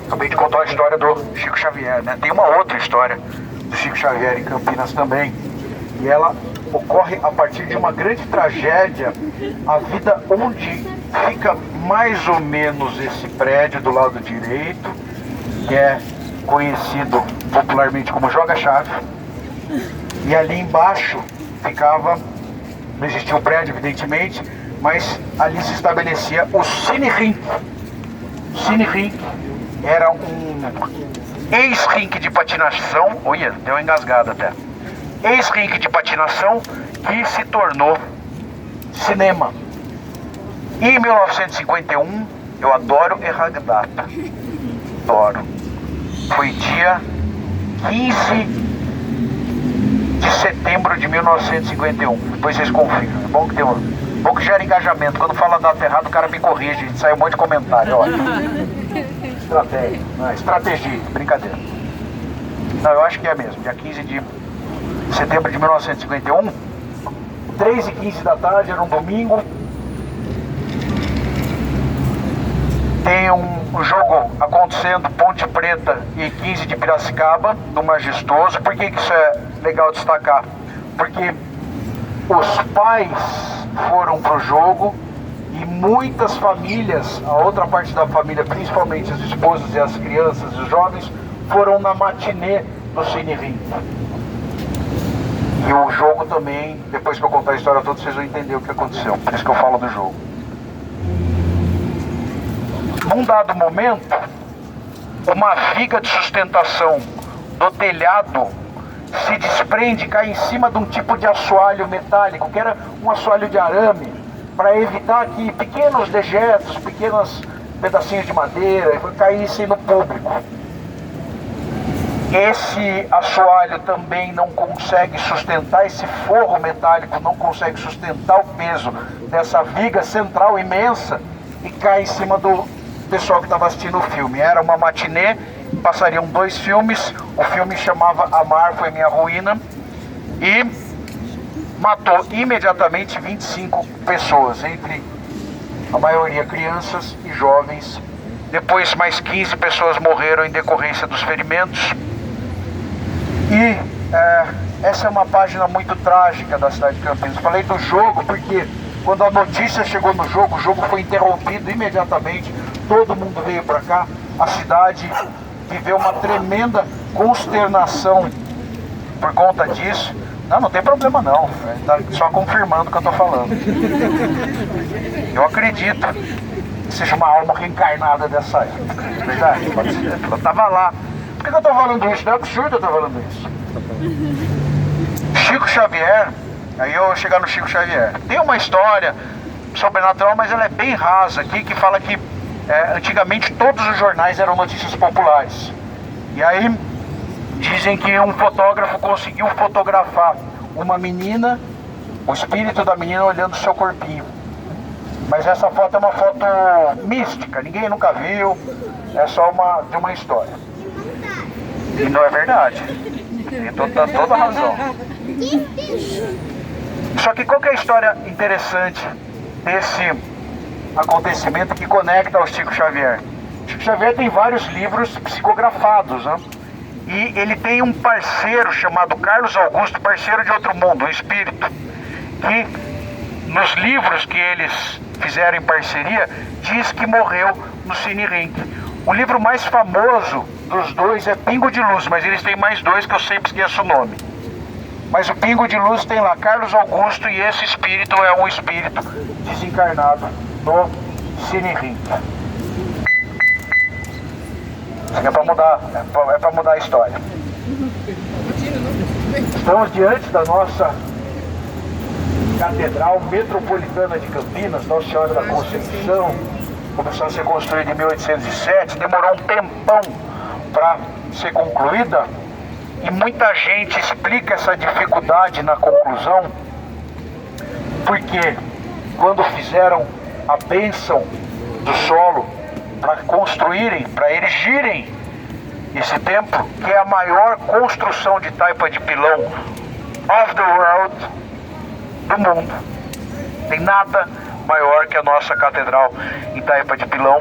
Acabei de contar a história do Chico Xavier, né? Tem uma outra história do Chico Xavier em Campinas também. E ela ocorre a partir de uma grande tragédia, a vida onde fica mais ou menos esse prédio do lado direito, que é conhecido popularmente como Joga-Chave. E ali embaixo ficava, não existia o prédio evidentemente, mas ali se estabelecia o Cine Rink. O Cine Rink era um ex-rink de patinação, olha, deu uma engasgada até. Ex-rink de patinação que se tornou cinema. E em 1951, eu adoro errar data, adoro. Foi dia 15 de setembro de 1951. Depois vocês confirmam. É bom que tem bom que gera engajamento. Quando fala a data errada, o cara me corrige. A gente sai um monte de comentário. Olha. Estratégia. Não, estratégia. Brincadeira. Não, eu acho que é mesmo. Dia 15 de setembro de 1951. 3h15 da tarde, era um domingo. Tem um jogo acontecendo, Ponte Preta e 15 de Piracicaba, no Majestoso. Por que isso é legal destacar? Porque os pais foram pro jogo e muitas famílias, a outra parte da família, principalmente as esposas e as crianças e os jovens, foram na matinê do Cine Ring. E o jogo também, depois que eu contar a história toda, vocês vão entender o que aconteceu. Por isso que eu falo do jogo. Num dado momento, uma viga de sustentação do telhado se desprende e cai em cima de um tipo de assoalho metálico, que era um assoalho de arame, para evitar que pequenos dejetos, pequenos pedacinhos de madeira caíssem no público. Esse assoalho também não consegue sustentar, esse forro metálico não consegue sustentar o peso dessa viga central imensa e cai em cima do pessoal que estava assistindo o filme. Era uma matinê, passariam 2 filmes. O filme chamava Amar Foi Minha Ruína e matou imediatamente 25 pessoas, entre a maioria crianças e jovens. Depois mais 15 pessoas morreram em decorrência dos ferimentos. E essa é uma página muito trágica da cidade de Campinas. Falei do jogo porque quando a notícia chegou no jogo, o jogo foi interrompido imediatamente. Todo mundo veio para cá. A cidade viveu uma tremenda consternação por conta disso. Não tem problema não. Está só confirmando o que eu estou falando. Eu acredito que seja uma alma reencarnada dessa época. Verdade? Pode ser. Eu estava lá. Por que eu estou falando isso? Não é absurdo eu estar falando isso. Chico Xavier, aí eu vou chegar no Chico Xavier. Tem uma história sobrenatural, mas ela é bem rasa aqui, que fala que antigamente todos os jornais eram notícias populares. E aí dizem que um fotógrafo conseguiu fotografar uma menina, o espírito da menina olhando o seu corpinho. Mas essa foto é uma foto mística, ninguém nunca viu, é só de uma história. E não é verdade. Tem toda a razão. Só que qual que é a história interessante desse acontecimento que conecta ao Chico Xavier? Chico Xavier tem vários livros psicografados, né? E ele tem um parceiro chamado Carlos Augusto, parceiro de outro mundo, um espírito, que nos livros que eles fizeram em parceria, diz que morreu no Cine Ring. O livro mais famoso dos dois é Pingo de Luz, mas eles têm mais 2 que eu sempre esqueço o nome. Mas o Pingo de Luz tem lá Carlos Augusto, e esse espírito é um espírito desencarnado no Cine Ring. Isso aqui é para mudar a história. Estamos diante da nossa Catedral Metropolitana de Campinas, Nossa Senhora da Conceição. Começou a ser construída em 1807, demorou um tempão para ser concluída, e muita gente explica essa dificuldade na conclusão, porque quando fizeram a bênção do solo para construírem, para erigirem esse templo, que é a maior construção de taipa de pilão of the world, do mundo, tem nada maior que a nossa catedral em taipa de pilão.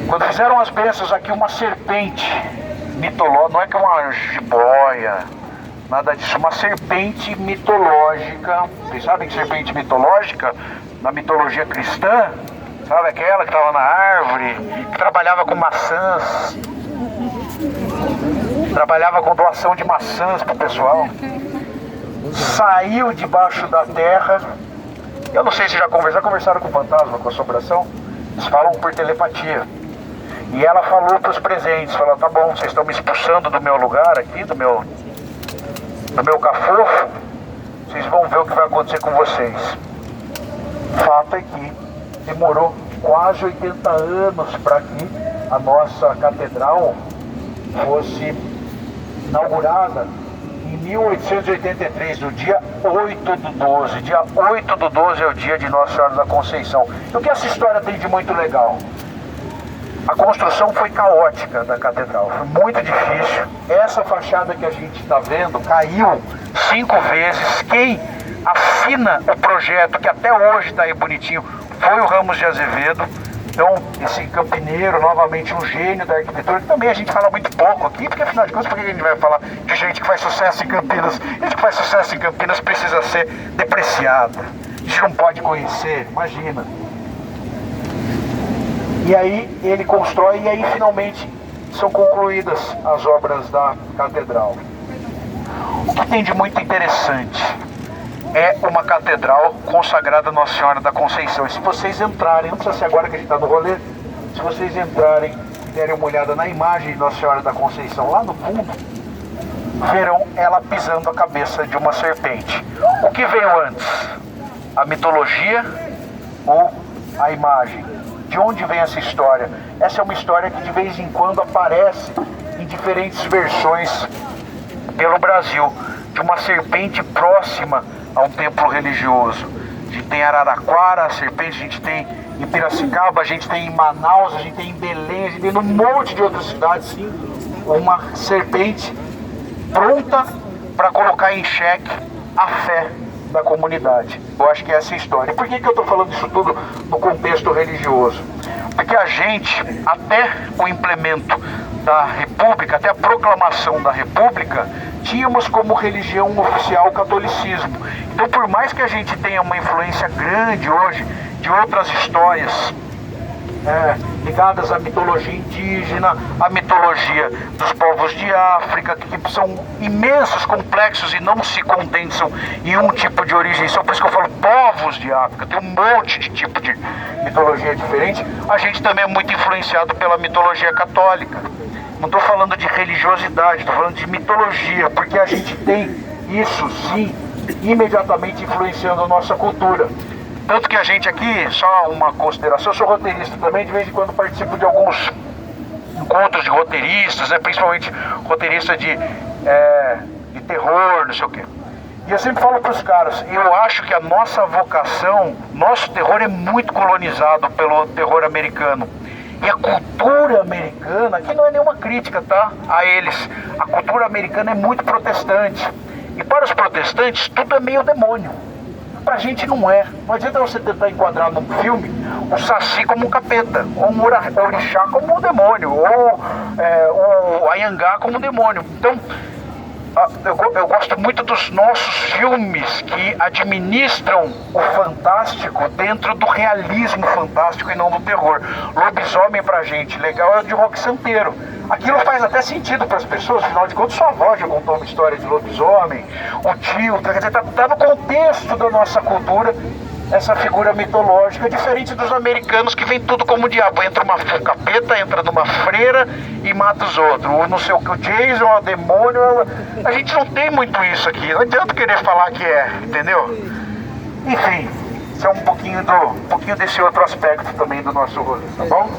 Quando fizeram as bênçãos aqui, uma serpente mitológica, não é que é uma jiboia, nada disso, uma serpente mitológica. Vocês sabem que serpente mitológica, na mitologia cristã, sabe aquela que estava na árvore, que trabalhava com maçãs, trabalhava com doação de maçãs para o pessoal, saiu debaixo da terra. Eu não sei se já conversaram com o fantasma, com a assombração. Eles falam por telepatia. E ela falou para os presentes, falou: tá bom, vocês estão me expulsando do meu lugar aqui, do meu cafofo, vocês vão ver o que vai acontecer com vocês. Fato é que demorou quase 80 anos para que a nossa catedral fosse inaugurada em 1883, no dia 8 do 12. Dia 8 do 12 é o dia de Nossa Senhora da Conceição. E o que essa história tem de muito legal? A construção foi caótica da catedral, foi muito difícil. Essa fachada que a gente está vendo caiu 5 vezes. Quem assina o projeto, que até hoje está aí bonitinho, foi o Ramos de Azevedo. Então, esse campineiro, novamente um gênio da arquitetura, que também a gente fala muito pouco aqui, porque afinal de contas, por que a gente vai falar de gente que faz sucesso em Campinas? Gente que faz sucesso em Campinas precisa ser depreciada. A gente não pode conhecer, imagina. E aí ele constrói, e aí finalmente são concluídas as obras da catedral. O que tem de muito interessante é uma catedral consagrada a Nossa Senhora da Conceição. E se vocês entrarem, não precisa ser agora que a gente está no rolê, se vocês entrarem e derem uma olhada na imagem de Nossa Senhora da Conceição lá no fundo, verão ela pisando a cabeça de uma serpente. O que veio antes? A mitologia ou a imagem? De onde vem essa história? Essa é uma história que de vez em quando aparece em diferentes versões pelo Brasil, de uma serpente próxima a um templo religioso. A gente tem em Araraquara a serpente, a gente tem em Piracicaba, a gente tem em Manaus, a gente tem em Belém, a gente tem num monte de outras cidades, sim, uma serpente pronta para colocar em xeque a fé da comunidade. Eu acho que essa é a história. E por que eu estou falando isso tudo no contexto religioso? Porque a gente, até o implemento da República, até a proclamação da República, tínhamos como religião oficial o catolicismo. Então, por mais que a gente tenha uma influência grande hoje de outras histórias ligadas à mitologia indígena, à mitologia dos povos de África, que são imensos, complexos e não se condensam em um tipo de origem só. Por isso que eu falo povos de África, tem um monte de tipo de mitologia diferente. A gente também é muito influenciado pela mitologia católica. Não estou falando de religiosidade, estou falando de mitologia, porque a gente tem isso, sim, imediatamente influenciando a nossa cultura. Tanto que a gente aqui, só uma consideração, eu sou roteirista também, de vez em quando participo de alguns encontros de roteiristas, principalmente roteirista de terror, não sei o quê. E eu sempre falo para os caras, eu acho que a nossa vocação, nosso terror é muito colonizado pelo terror americano. E a cultura americana, aqui não é nenhuma crítica, tá, a eles, a cultura americana é muito protestante. E para os protestantes, tudo é meio demônio. Pra gente não é. Não adianta você tentar enquadrar num filme o Saci como um capeta, ou um orixá como um demônio, ou o Anhangá como um demônio. Então, eu gosto muito dos nossos filmes que administram o fantástico dentro do realismo fantástico e não do terror. Lobisomem pra gente, legal, é o de Roque Santeiro. Aquilo faz até sentido para as pessoas, afinal de contas sua avó já contou uma história de lobisomem, o tio, quer dizer, tá no contexto da nossa cultura essa figura mitológica, diferente dos americanos que vem tudo como o diabo, entra um capeta, entra numa freira e mata os outros, ou não sei o que, o Jason, o demônio. A gente não tem muito isso aqui, não adianta querer falar que é, entendeu? Enfim, isso é um pouquinho desse outro aspecto também do nosso rolê, tá bom?